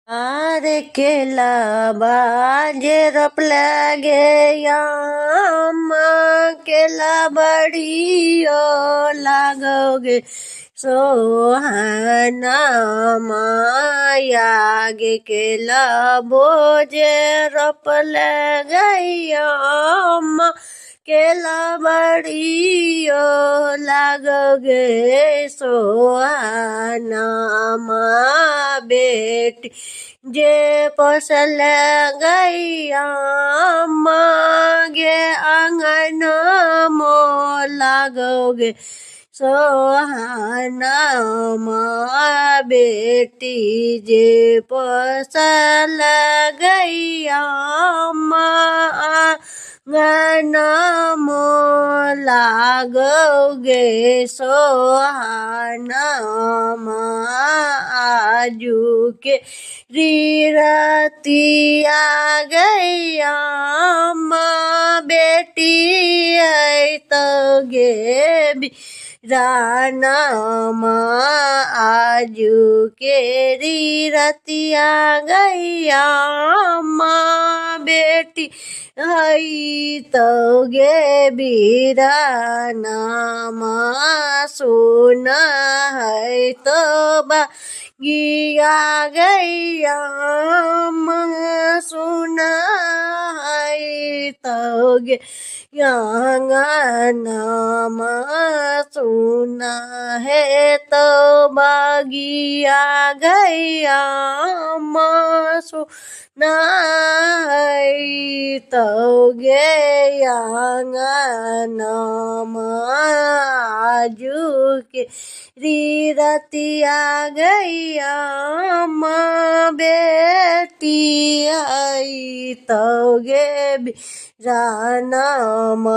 आरे केला बाजे रप लागे यामा केला बड़ियो लागोगे सोहाना माया गे केला बोजे रप लागे यामा केला बड़ियो लागोगे सोहाना माँ बेटी जे पोसल गैया मागे आंगन मो लागोगे सोहाना माँ बेटी जे पोसल गैया माँ आंगन मो लागोगे सोहाना माँ आजू के रीरती आ गैया माँ बेटी आई तो गे भी राना माँ आजू के रीरती आ गैया माँ बेटी आई तो गे बीराना माँ सुना है तो बा गिया गैया माँ सुना है तो गे यांगना माँ सुना है तो बागिया गैया माँ सुना है तो गे यांगना माँ आजू के रीरतिया गैया माँ बेटी आई तो गे राना माँ।